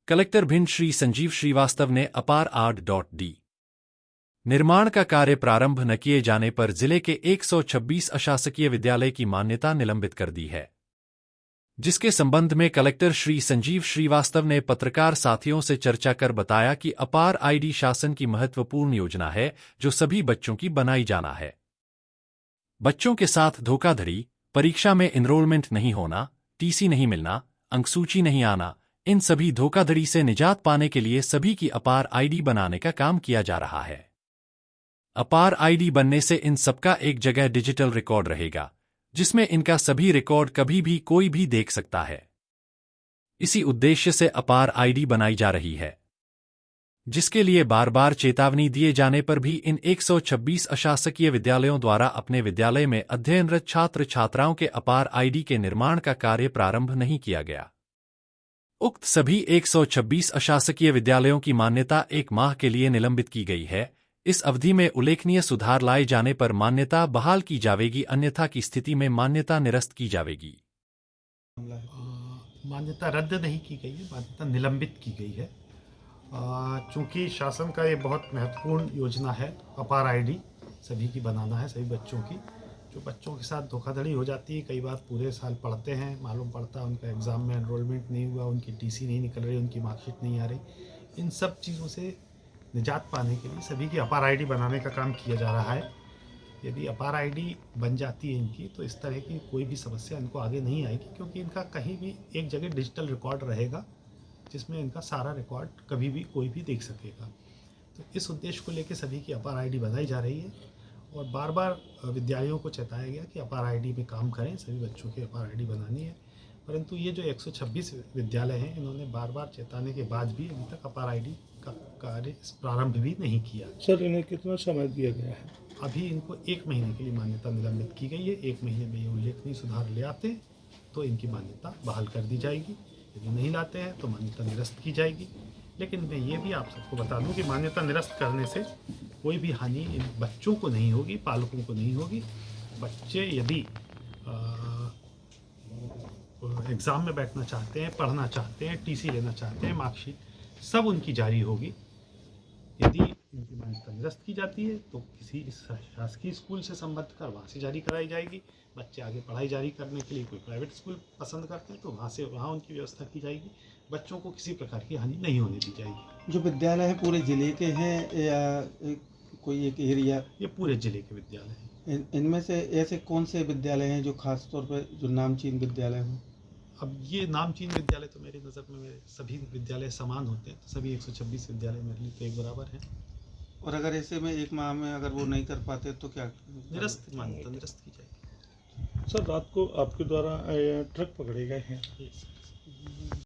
Collector Bhind Shri Sanjeev Srivastava ने अपार आर्ट.डी निर्माण का कार्य प्रारंभ न किए जाने पर जिले के 126 अशासकीय विद्यालय की मान्यता निलंबित कर दी है, जिसके संबंध में कलेक्टर श्री संजीव श्रीवास्तव ने पत्रकार साथियों से चर्चा कर बताया कि अपार आईडी शासन की महत्वपूर्ण योजना है जो सभी बच्चों की बनाई जाना है। बच्चों के साथ धोखाधड़ी, परीक्षा में एनरोलमेंट नहीं होना, टीसी नहीं मिलना, अंकसूची नहीं आना, इन सभी धोखाधड़ी से निजात पाने के लिए सभी की अपार आईडी बनाने का काम किया जा रहा है। अपार आईडी बनने से इन सबका एक जगह डिजिटल रिकॉर्ड रहेगा, जिसमें इनका सभी रिकॉर्ड कभी भी कोई भी देख सकता है। इसी उद्देश्य से अपार आईडी बनाई जा रही है, जिसके लिए बार बार चेतावनी दिए जाने पर भी इन 126 अशासकीय विद्यालयों द्वारा अपने विद्यालय में अध्ययनरत छात्र छात्राओं के अपार आईडी के निर्माण का कार्य प्रारंभ नहीं किया गया। उक्त सभी 126 अशासकीय विद्यालयों की मान्यता 1 माह के लिए निलंबित की गई है। इस अवधि में उल्लेखनीय सुधार लाए जाने पर मान्यता बहाल की जाएगी, अन्यथा की स्थिति में मान्यता निरस्त की जाएगी। मान्यता रद्द नहीं की गई है, मान्यता निलंबित की गई है। चूँकि शासन का ये बहुत महत्वपूर्ण योजना है, अपार आईडी सभी की बनाना है, सभी बच्चों की। जो बच्चों के साथ धोखाधड़ी हो जाती है, कई बार पूरे साल पढ़ते हैं, मालूम पड़ता है उनका एग्ज़ाम में एनरोलमेंट नहीं हुआ, उनकी टीसी नहीं निकल रही, उनकी मार्कशीट नहीं आ रही, इन सब चीज़ों से निजात पाने के लिए सभी की अपार आईडी बनाने का काम किया जा रहा है। यदि अपार आईडी बन जाती है इनकी, तो इस तरह की कोई भी समस्या इनको आगे नहीं आएगी, क्योंकि इनका कहीं भी एक जगह डिजिटल रिकॉर्ड रहेगा, जिसमें इनका सारा रिकॉर्ड कभी भी कोई भी देख सकेगा। तो इस उद्देश्य को लेकर सभी की अपार आईडी बनाई जा रही है और बार बार विद्यालयों को चेताया गया कि अपार आईडी में काम करें, सभी बच्चों की अपार आईडी बनानी है। परंतु ये जो 126 विद्यालय हैं, इन्होंने बार बार चेताने के बाद भी अभी तक अपार आईडी का कार्य प्रारंभ भी नहीं किया। सर, इन्हें कितना समय दिया गया है? अभी इनको 1 महीने के लिए मान्यता निलंबित की गई है। 1 महीने में ये उल्लेखनीय सुधार ले आते तो इनकी मान्यता बहाल कर दी जाएगी, यदि नहीं लाते हैं तो मान्यता निरस्त की जाएगी। लेकिन मैं ये भी आप सबको बता दूं कि मान्यता निरस्त करने से कोई भी हानि इन बच्चों को नहीं होगी, पालकों को नहीं होगी। बच्चे यदि एग्ज़ाम में बैठना चाहते हैं, पढ़ना चाहते हैं, टीसी लेना चाहते हैं, मार्कशीट सब उनकी जारी होगी। यदि इनकी मान्यता निरस्त की जाती है तो किसी शासकीय स्कूल से संबद्ध कर वहाँ से जारी कराई जाएगी। बच्चे आगे पढ़ाई जारी करने के लिए कोई प्राइवेट स्कूल पसंद करते हैं तो वहाँ उनकी व्यवस्था की जाएगी। बच्चों को किसी प्रकार की हानि नहीं होने दी जाएगी। जो विद्यालय है पूरे जिले के हैं या कोई एक एरिया? ये पूरे जिले के विद्यालय हैं। इनमें से ऐसे कौन से विद्यालय हैं जो खास तौर पर जो नामचीन विद्यालय हों? अब ये नामचीन विद्यालय तो मेरी नज़र में मेरे सभी विद्यालय समान होते हैं, तो सभी 126 विद्यालय मेरे लिए तो एक बराबर हैं। और अगर ऐसे में 1 माह में अगर वो नहीं कर पाते तो क्या? मान्यता निरस्त की जाएगी। सर, रात को आपके द्वारा ट्रक पकड़े गए हैं,